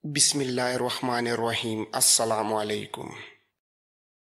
بسم اللہ الرحمن الرحیم۔ السلام علیکم۔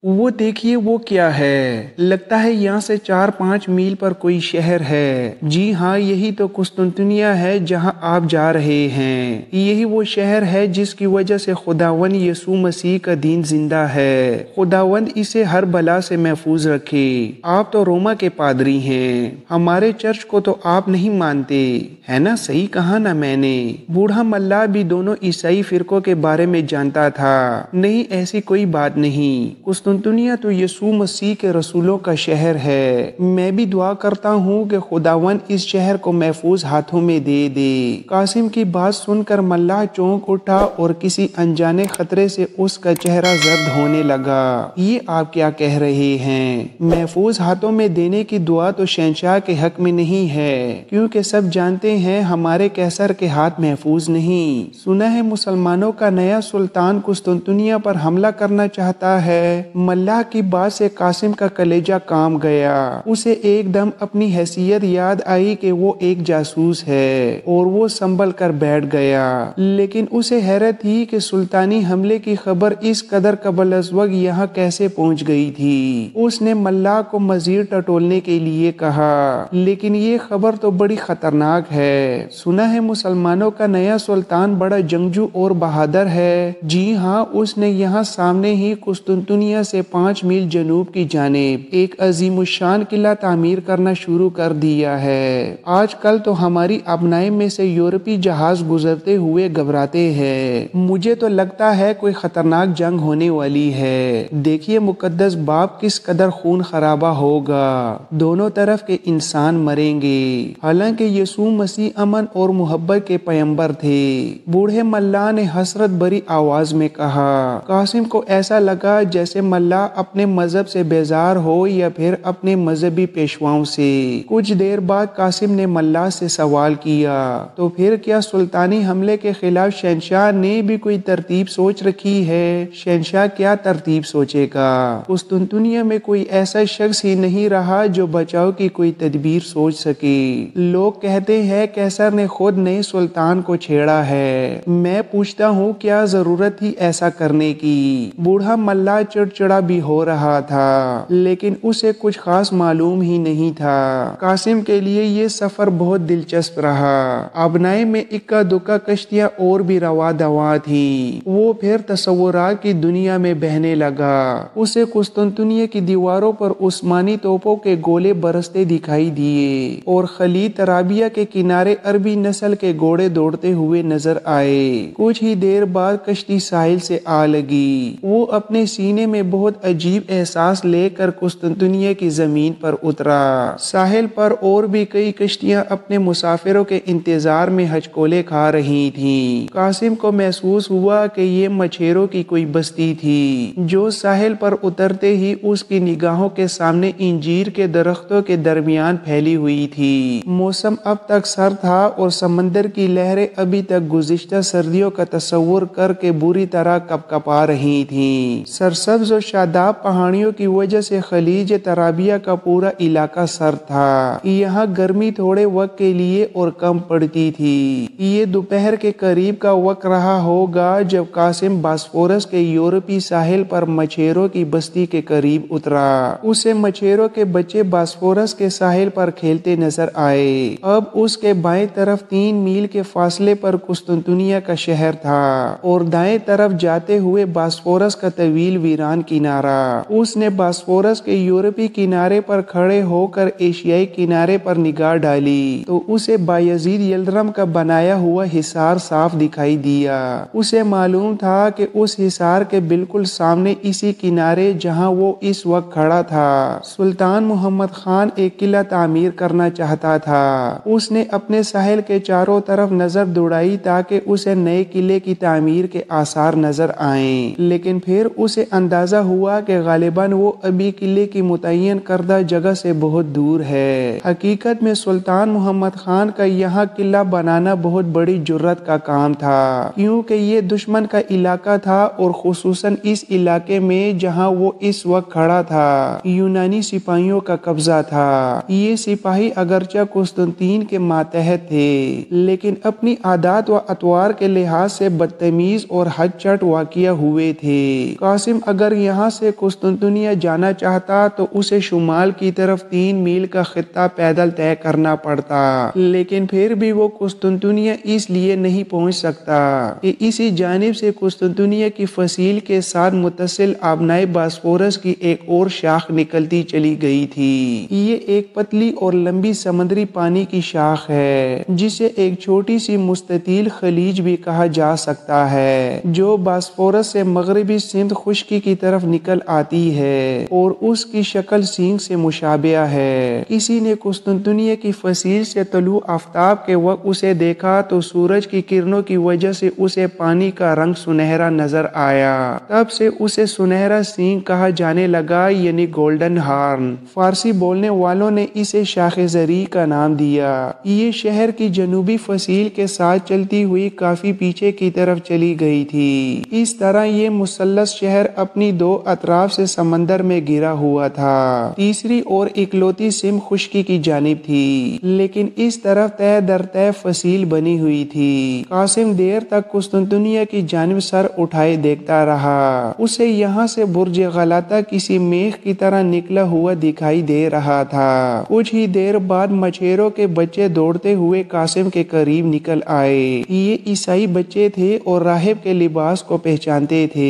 وہ دیکھیے وہ کیا ہے، لگتا ہے یہاں سے 4-5 میل پر کوئی شہر ہے۔ جی ہاں، یہی تو قسطنطنیہ ہے جہاں آپ جا رہے ہیں۔ یہی وہ شہر ہے جس کی وجہ سے خداوند یسوع مسیح کا دین زندہ ہے۔ خداوند اسے ہر بلا سے محفوظ رکھے۔ آپ تو روما کے پادری ہیں، ہمارے چرچ کو تو آپ نہیں مانتے، ہے نا؟ صحیح کہا نا میں نے؟ بوڑھا ملا بھی دونوں عیسائی فرقوں کے بارے میں جانتا تھا۔ نہیں، ایسی کوئی بات نہیں۔ قسطنطنیہ تو یسوع مسیح کے رسولوں کا شہر ہے۔ میں بھی دعا کرتا ہوں کہ خداوند اس شہر کو محفوظ ہاتھوں میں دے دے۔ قاسم کی بات سن کر ملاح چونک اٹھا اور کسی انجانے خطرے سے اس کا چہرہ زرد ہونے لگا۔ یہ آپ کیا کہہ رہے ہیں؟ محفوظ ہاتھوں میں دینے کی دعا تو شہنشاہ کے حق میں نہیں ہے، کیونکہ سب جانتے ہیں ہمارے قیصر کے ہاتھ محفوظ نہیں۔ سنا ہے مسلمانوں کا نیا سلطان قسطنطنیہ پر حملہ کرنا چاہتا ہے۔ ملاح کی بات سے قاسم کا کلیجہ کانپ گیا۔ اسے ایک دم اپنی حیثیت یاد آئی کہ وہ ایک جاسوس ہے، اور وہ سنبھل کر بیٹھ گیا۔ لیکن اسے حیرت تھی کہ سلطانی حملے کی خبر اس قدر قبل از وقت یہاں کیسے پہنچ گئی تھی۔ اس نے ملاح کو مزید ٹٹولنے کے لیے کہا، لیکن یہ خبر تو بڑی خطرناک ہے۔ سنا ہے مسلمانوں کا نیا سلطان بڑا جنگجو اور بہادر ہے۔ جی ہاں، اس نے یہاں سامنے ہی قسطنطنیہ سے 5 میل جنوب کی جانب ایک عظیم الشان قلعہ تعمیر کرنا شروع کر دیا ہے۔ آج کل تو ہماری ابنائی میں سے یورپی جہاز گزرتے ہوئے گھبراتے ہیں۔ مجھے تو لگتا ہے کوئی خطرناک جنگ ہونے والی ہے۔ دیکھیے مقدس باپ کس قدر خون خرابہ ہوگا، دونوں طرف کے انسان مریں گے۔ حالانکہ یسوع مسیح امن اور محبت کے پیغمبر تھے۔ بوڑھے ملاح نے حسرت بھری آواز میں کہا۔ قاسم کو ایسا لگا جیسے ملاح اپنے مذہب سے بیزار ہو یا پھر اپنے مذہبی پیشواؤں سے۔ کچھ دیر بعد قاسم نے ملاح سے سوال کیا، تو پھر کیا سلطانی حملے کے خلاف شہنشاہ نے بھی کوئی ترتیب سوچ رکھی ہے؟ شہنشاہ کیا ترتیب سوچے گا؟ قسطنطنیہ میں کوئی ایسا شخص ہی نہیں رہا جو بچاؤ کی کوئی تدبیر سوچ سکے۔ لوگ کہتے ہیں قیصر نے خود نئے سلطان کو چھیڑا ہے۔ میں پوچھتا ہوں کیا ضرورت تھی ایسا کرنے کی؟ بوڑھا ملاح چڑچڑا بھی ہو رہا تھا، لیکن اسے کچھ خاص معلوم ہی نہیں تھا۔ قاسم کے لیے یہ سفر بہت دلچسپ رہا۔ ابنائی میں اکا دکا کشتیاں اور بھی رواں دواں تھیں۔ وہ پھر تصورات کی دنیا میں بہنے لگا۔ اسے قسطنطنیہ کی دیواروں پر عثمانی توپوں کے گولے برستے دکھائی دیے، اور خلیج ترابیہ کے کنارے عربی نسل کے گھوڑے دوڑتے ہوئے نظر آئے۔ کچھ ہی دیر بعد کشتی ساحل سے آ لگی۔ وہ اپنے سینے میں بہت عجیب احساس لے کر قسطنطنیہ کی زمین پر اترا۔ ساحل پر اور بھی کئی کشتیاں اپنے مسافروں کے انتظار میں ہچکولے کھا رہی تھیں۔ قاسم کو محسوس ہوا کہ یہ مچھیروں کی کوئی بستی تھی، جو ساحل پر اترتے ہی اس کی نگاہوں کے سامنے انجیر کے درختوں کے درمیان پھیلی ہوئی تھی۔ موسم اب تک سرد تھا اور سمندر کی لہریں ابھی تک گزشتہ سردیوں کا تصور کر کے بری طرح کپکپا رہی تھیں۔ سرسبز و شاداب پہاڑیوں کی وجہ سے خلیج ترابیہ کا پورا علاقہ سرد تھا۔ یہاں گرمی تھوڑے وقت کے لیے اور کم پڑتی تھی۔ یہ دوپہر کے قریب کا وقت رہا ہوگا جب قاسم باسفورس کے یورپی ساحل پر مچھیروں کی بستی کے قریب اترا۔ اسے مچھیروں کے بچے باسفورس کے ساحل پر کھیلتے نظر آئے۔ اب اس کے بائیں طرف 3 میل کے فاصلے پر قسطنطنیہ کا شہر تھا، اور دائیں طرف جاتے ہوئے باسفورس کا طویل ویران کنارہ۔ اس نے باسفورس کے یورپی کنارے پر کھڑے ہو کر ایشیائی کنارے پر نگاہ ڈالی تو اسے بایزید یلدرم کا بنایا ہوا حصار صاف دکھائی دیا۔ اسے معلوم تھا کہ اس حصار کے بالکل سامنے اسی کنارے جہاں وہ اس وقت کھڑا تھا، سلطان محمد خان ایک قلعہ تعمیر کرنا چاہتا تھا۔ اس نے اپنے ساحل کے چاروں طرف نظر دوڑائی تاکہ اسے نئے قلعے کی تعمیر کے آثار نظر آئیں، لیکن پھر اسے اندازہ ہوا کہ غالباً وہ ابھی قلعے کی متعین کردہ جگہ سے بہت دور ہے۔ حقیقت میں سلطان محمد خان کا یہاں قلعہ بنانا بہت بڑی جرت کا کام تھا، کیونکہ یہ دشمن کا علاقہ تھا اور خصوصاً اس علاقے میں جہاں وہ اس وقت کھڑا تھا یونانی سپاہیوں کا قبضہ تھا۔ یہ سپاہی اگرچہ قسطنطین کے ماتحت تھے لیکن اپنی عادات و اطوار کے لحاظ سے بدتمیز اور حد چٹ واقع ہوئے تھے۔ قاسم اگر یہاں سے قسطنطنیہ جانا چاہتا تو اسے شمال کی طرف 3 میل کا خطہ پیدل طے کرنا پڑتا، لیکن پھر بھی وہ قسطنطنیہ اس لیے نہیں پہنچ سکتا کہ اسی جانب سے قسطنطنیہ کی فصیل کے ساتھ متصل آبنائے باسفورس کی ایک اور شاخ نکلتی چلی گئی تھی۔ یہ ایک پتلی اور لمبی سمندری پانی کی شاخ ہے جسے ایک چھوٹی سی مستطیل خلیج بھی کہا جا سکتا ہے، جو باسفورس سے مغربی سمت خشکی کی طرف نکل آتی ہے اور اس کی شکل سینگ سے مشابہ ہے۔ کسی نے قسطنطنیہ کی فصیل سے طلوع آفتاب کے وقت اسے دیکھا تو سورج کی کرنوں کی وجہ سے اسے پانی کا رنگ سنہرا نظر آیا، تب سے اسے سنہرا سینگ کہا جانے لگا، یعنی گولڈن ہارن۔ فارسی بولنے والوں نے اسے شاخ زرعی کا نام دیا۔ یہ شہر کی جنوبی فصیل کے ساتھ چلتی ہوئی کافی پیچھے کی طرف چلی گئی تھی۔ اس طرح یہ مثلث شہر اپنی 2 اطراف سے سمندر میں گھرا ہوا تھا، تیسری اور اکلوتی سمت خشکی کی جانب تھی، لیکن اس طرف تہ در تہ فصیل بنی ہوئی تھی۔ قاسم دیر تک قسطنطنیہ کی جانب سر اٹھائے دیکھتا رہا۔ اسے یہاں سے برج غلطہ کسی میخ کی طرح نکلا ہوا دکھائی دے رہا تھا۔ کچھ ہی دیر بعد مچھیروں کے بچے دوڑتے ہوئے قاسم کے قریب نکل آئے۔ یہ عیسائی بچے تھے اور راہب کے لباس کو پہچانتے تھے۔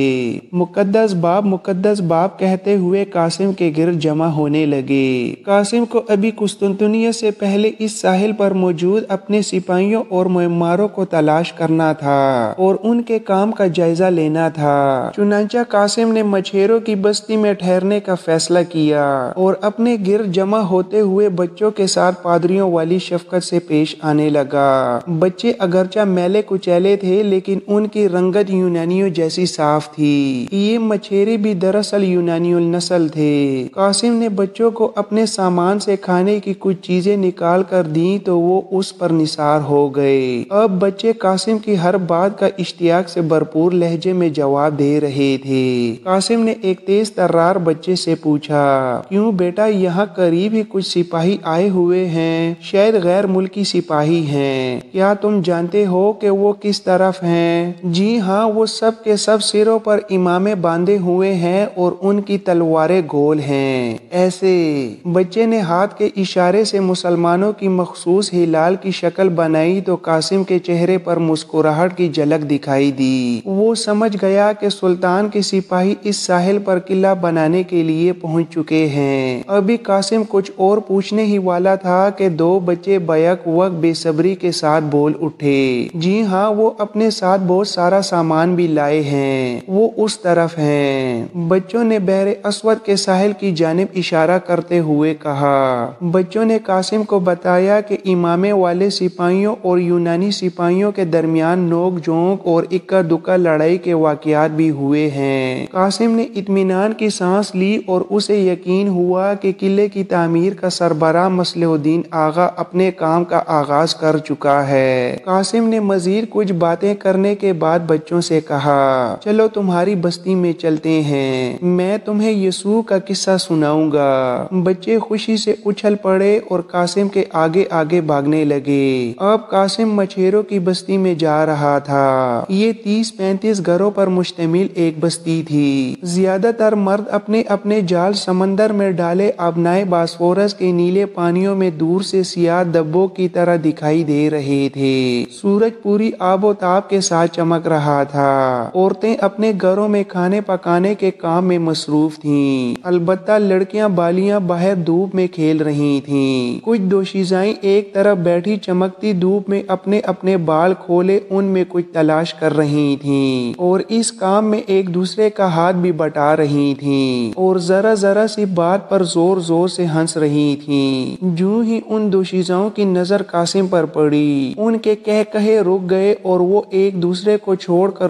مقدس باپ کہتے ہوئے قاسم کے گرد جمع ہونے لگے۔ قاسم کو ابھی قسطنطنیہ سے پہلے اس ساحل پر موجود اپنے سپاہیوں اور معماروں کو تلاش کرنا تھا اور ان کے کام کا جائزہ لینا تھا۔ چنانچہ قاسم نے مچھیروں کی بستی میں ٹھہرنے کا فیصلہ کیا اور اپنے گرد جمع ہوتے ہوئے بچوں کے ساتھ پادریوں والی شفقت سے پیش آنے لگا۔ بچے اگرچہ میلے کچیلے تھے لیکن ان کی رنگت یونانیوں جیسی صاف تھی۔ یہ مچھیرے بھی دراصل یونانی النسل تھے۔ قاسم نے بچوں کو اپنے سامان سے کھانے کی کچھ چیزیں نکال کر دیں تو وہ اس پر نثار ہو گئے۔ اب بچے قاسم کی ہر بات کا اشتیاق سے بھرپور لہجے میں جواب دے رہے تھے۔ قاسم نے ایک تیز ترار بچے سے پوچھا، کیوں بیٹا، یہاں قریب ہی کچھ سپاہی آئے ہوئے ہیں، شاید غیر ملکی سپاہی ہیں، کیا تم جانتے ہو کہ وہ کس طرف ہیں؟ جی ہاں، وہ سب کے سب سروں پر امامے باندھے ہوئے ہیں اور ان کی تلواریں گول ہیں۔ ایسے بچے نے ہاتھ کے اشارے سے مسلمانوں کی مخصوص ہلال کی شکل بنائی تو قاسم کے چہرے پر مسکراہٹ کی جھلک دکھائی دی۔ وہ سمجھ گیا کہ سلطان کے سپاہی اس ساحل پر قلعہ بنانے کے لیے پہنچ چکے ہیں۔ ابھی قاسم کچھ اور پوچھنے ہی والا تھا کہ 2 بچے بیک وقت بے صبری کے ساتھ بول اٹھے، جی ہاں، وہ اپنے ساتھ بہت سارا سامان بھی لائے ہیں، وہ اس طرف ہیں۔ بچوں نے بحر اسود کے ساحل کی جانب اشارہ کرتے ہوئے کہا۔ بچوں نے قاسم کو بتایا کہ امامے والے سپاہیوں اور یونانی سپاہیوں کے درمیان نوک جھونک اور اکا دکا لڑائی کے واقعات بھی ہوئے ہیں۔ قاسم نے اطمینان کی سانس لی اور اسے یقین ہوا کہ قلعے کی تعمیر کا سربراہ مصلح الدین آغا اپنے کام کا آغاز کر چکا ہے۔ قاسم نے مزید کچھ باتیں کرنے کے بعد بچوں سے کہا، چلو تمہاری بستی میں چلتے ہیں، میں تمہیں یسوع کا قصہ سناؤں گا۔ بچے خوشی سے اچھل پڑے اور قاسم کے آگے آگے بھاگنے لگے۔ اب قاسم مچھیروں کی بستی میں جا رہا تھا۔ یہ 30-35 گھروں پر مشتمل ایک بستی تھی۔ زیادہ تر مرد اپنے اپنے جال سمندر میں ڈالے آبنائے باسفورس کے نیلے پانیوں میں دور سے سیاہ دبوں کی طرح دکھائی دے رہے تھے۔ سورج پوری آب و تاب کے ساتھ چمک رہا تھا۔ عورتیں اپنے گھروں میں کھانے پکانے کے کام میں مصروف تھیں، البتہ لڑکیاں بالیاں باہر دھوپ میں کھیل رہی تھیں۔ کچھ دوشیزائیں ایک طرف بیٹھی چمکتی دھوپ میں اپنے اپنے بال کھولے ان میں کچھ تلاش کر رہی تھیں اور اس کام میں ایک دوسرے کا ہاتھ بھی بٹا رہی تھیں اور ذرا ذرا سی بات پر زور زور سے ہنس رہی تھیں۔ جو ہی ان دوشیزاؤں کی نظر قاسم پر پڑی، ان کے کہے رک گئے اور وہ ایک دوسرے کو چھوڑ کر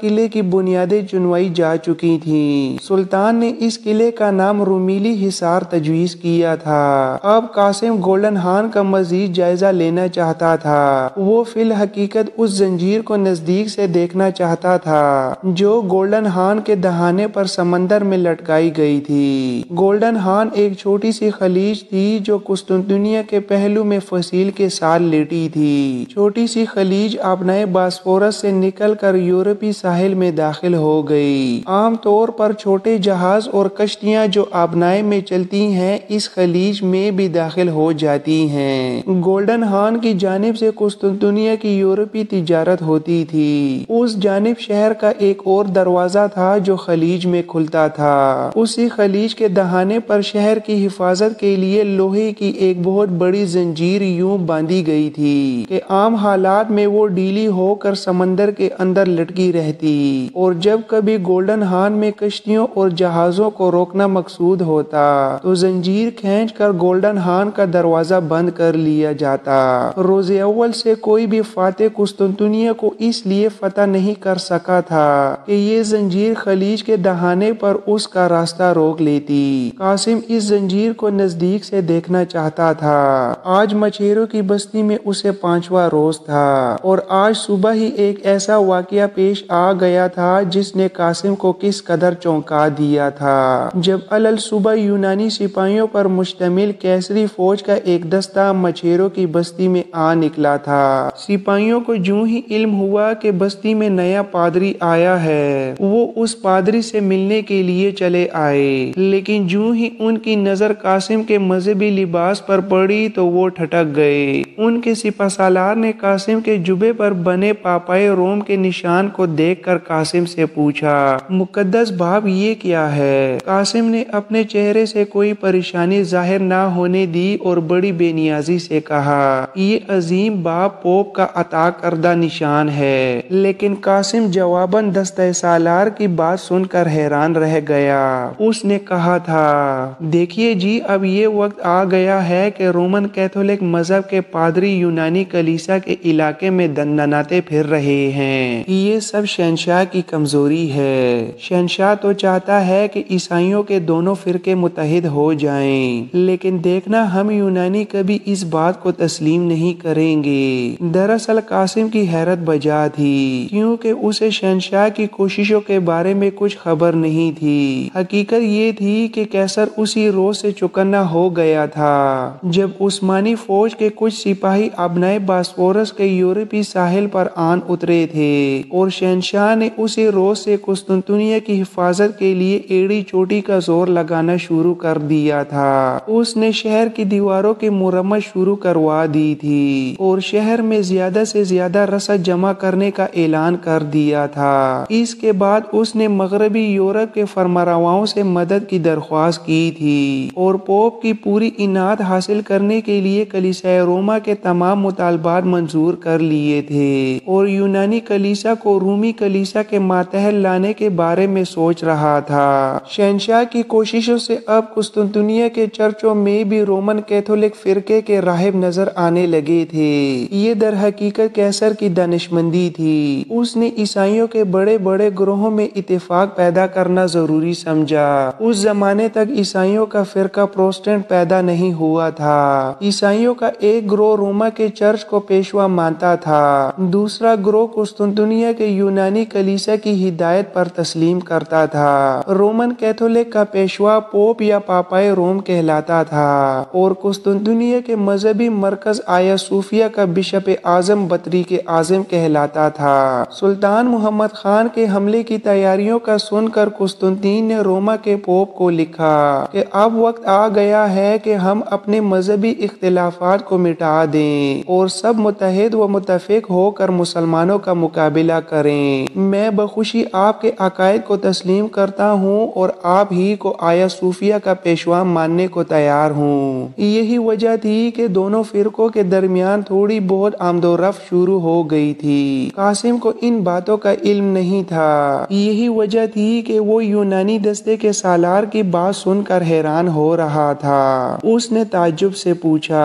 قلعے کی بنیادیں چنوائی جا چکی تھیں۔ سلطان نے اس قلعے کا نام رومیلی حصار تجویز کیا تھا۔ اب قاسم گولڈن ہارن کا مزید جائزہ لینا چاہتا تھا۔ وہ فی الحقیقت اس زنجیر کو نزدیک سے دیکھنا چاہتا تھا جو گولڈن ہارن کے دہانے پر سمندر میں لٹکائی گئی تھی۔ گولڈن ہارن ایک چھوٹی سی خلیج تھی جو قسطنطنیہ کے پہلو میں فصیل کے ساتھ لیٹی تھی۔ چھوٹی سی خلیج آبنائے باسفورس سے نکل کر یورپی ساحل میں داخل ہو گئی۔ عام طور پر چھوٹے جہاز اور کشتیاں جو آبنائے میں چلتی ہیں اس خلیج میں بھی داخل ہو جاتی ہیں۔ گولڈن ہارن کی جانب سے قسطنطنیہ کی یورپی تجارت ہوتی تھی۔ اس جانب شہر کا ایک اور دروازہ تھا جو خلیج میں کھلتا تھا۔ اسی خلیج کے دہانے پر شہر کی حفاظت کے لیے لوہے کی ایک بہت بڑی زنجیر یوں باندھی گئی تھی کہ عام حالات میں وہ ڈھیلی ہو کر سمندر کے اندر لٹکی رہتی اور جب کبھی گولڈن ہارن میں کشتیوں اور جہازوں کو روکنا مقصود ہوتا تو زنجیر کھینچ کر گولڈن ہارن کا دروازہ بند کر لیا جاتا۔ روز اول سے کوئی بھی فاتح قسطنطنیہ کو اس لیے فتح نہیں کر سکا تھا کہ یہ زنجیر خلیج کے دہانے پر اس کا راستہ روک لیتی۔ قاسم اس زنجیر کو نزدیک سے دیکھنا چاہتا تھا۔ آج مچھیروں کی بستی میں اسے 5واں روز تھا اور آج صبح ہی ایک ایسا واقعہ پیش آ گیا تھا جس نے قاسم کو کس قدر چونکا دیا تھا۔ جب علل صبح یونانی سپاہیوں پر مشتمل کیسری فوج کا ایک دستہ مچھیروں کی بستی میں آ نکلا تھا۔ سپاہیوں کو جوں ہی علم ہوا کہ بستی میں نیا پادری آیا ہے وہ اس پادری سے ملنے کے لیے چلے آئے، لیکن جوں ہی ان کی نظر قاسم کے مذہبی لباس پر پڑی تو وہ ٹھٹک گئے۔ ان کے سپہ سالار نے قاسم کے جبے پر بنے پاپائے روم کے نشان کو دیکھ کر قاسم سے پوچھا، مقدس باپ یہ کیا ہے؟ قاسم نے اپنے چہرے سے کوئی پریشانی ظاہر نہ ہونے دی اور بڑی بے نیازی سے کہا، یہ عظیم باپ پوپ کا عطا کردہ نشان ہے۔ لیکن قاسم جواباً دستہ سالار کی بات سن کر حیران رہ گیا۔ اس نے کہا تھا، دیکھیے جی اب یہ وقت آ گیا ہے کہ رومن کیتھولک مذہب کے پادری یونانی کلیسا کے علاقے میں دندناتے پھر رہے ہیں۔ یہ سب شہنشاہ کی کمزوری ہے۔ شہنشاہ تو چاہتا ہے کہ عیسائیوں کے دونوں فرقے متحد ہو جائیں، لیکن دیکھنا ہم یونانی کبھی اس بات کو تسلیم نہیں کریں گے۔ دراصل قاسم کی حیرت بجا تھی کیونکہ اسے شہنشاہ کی کوششوں کے بارے میں کچھ خبر نہیں تھی۔ حقیقت یہ تھی کہ قیصر اسی روز سے چکنا ہو گیا تھا جب عثمانی فوج کے کچھ سپاہی ابنائے باسفورس کے یورپی ساحل پر آن اترے تھے اور شہنشاہ نے اسی روز سے قسطنطنیہ کی حفاظت کے لیے ایڑی چوٹی کا زور لگانا شروع کر دیا تھا۔ اس نے شہر کی دیواروں کی مرمت شروع کروا دی تھی اور شہر میں زیادہ سے زیادہ رسد جمع کرنے کا اعلان کر دیا تھا۔ اس کے بعد اس نے مغربی یورپ کے فرمانرواؤں سے مدد کی درخواست کی تھی اور پوپ کی پوری انعت حاصل کرنے کے لیے کلیسائے روما کے تمام مطالبات منظور کر لیے تھے اور یونانی کلیسا کو رومی کلیسا کے ماتحت لانے کے بارے میں سوچ رہا تھا۔ شہنشاہ کی کوششوں سے اب قسطنطنیہ کے چرچوں میں بھی رومن کیتھولک فرقے کے راہب نظر آنے لگے تھے۔ یہ در حقیقت قیصر کی دانشمندی تھی۔ اس نے عیسائیوں کے بڑے بڑے گروہوں میں اتفاق پیدا کرنا ضروری سمجھا۔ اس زمانے تک عیسائیوں کا فرقہ پروٹسٹنٹ پیدا نہیں ہوا تھا۔ عیسائیوں کا ایک گروہ روما کے چرچ کو پیشوا مانتا تھا، دوسرا گروہ قسطنطنیہ کے یونانی کلیسا کی ہدایت پر تسلیم کرتا تھا۔ رومن کیتھولک کا پیشوا پوپ یا پاپائے روم کہلاتا تھا اور قسطنطنیہ کے مذہبی مرکز آیا صوفیہ کا بشپ اعظم بطریق اعظم کہلاتا تھا۔ سلطان محمد خان کے حملے کی تیاریوں کا سن کر قسطنطین نے روما کے پوپ کو لکھا کہ اب وقت آ گیا ہے کہ ہم اپنے مذہبی اختلافات کو مٹا دیں اور سب متحد و متفق ہو کر مسلمانوں کا مقابلہ کریں۔ میں بخوشی آپ کے عقائد کو تسلیم کرتا ہوں اور آپ ہی کو آیا صوفیہ کا پیشوا ماننے کو تیار ہوں۔ یہی وجہ تھی کہ دونوں فرقوں کے درمیان تھوڑی بہت آمد و رفت شروع ہو گئی تھی۔ قاسم کو ان باتوں کا علم نہیں تھا۔ یہی وجہ تھی کہ وہ یونانی دستے دستے کے سالار کی بات سن کر حیران ہو رہا تھا۔ اس نے تعجب سے پوچھا،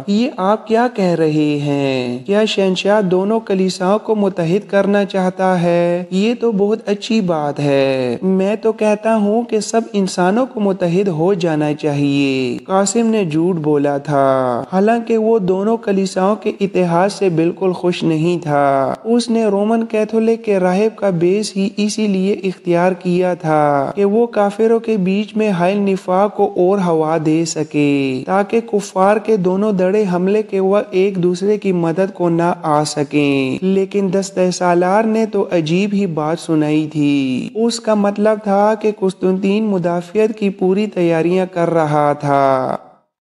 یہ آپ کیا کہہ رہے ہیں؟ کیا شہنشاہ دونوں کلیساؤں کو متحد کرنا چاہتا ہے؟ یہ تو بہت اچھی بات ہے۔ میں تو کہتا ہوں کہ سب انسانوں کو متحد ہو جانا چاہیے۔ قاسم نے جھوٹ بولا تھا، حالانکہ وہ دونوں کلیساؤں کے اتحاد سے بالکل خوش نہیں تھا۔ اس نے رومن کیتھولک کے راہب کا بیس ہی اسی لیے اختیار کیا تھا کہ وہ کافروں کے بیچ میں حائل نفاق کو اور ہوا دے سکے، تاکہ کفار کے دونوں دڑے حملے کے وقت ایک دوسرے کی مدد کو نہ آ سکیں۔ لیکن دستہ سالار نے تو عجیب ہی بات سنائی تھی۔ اس کا مطلب تھا کہ قسطنطین مدافعت کی پوری تیاریاں کر رہا تھا۔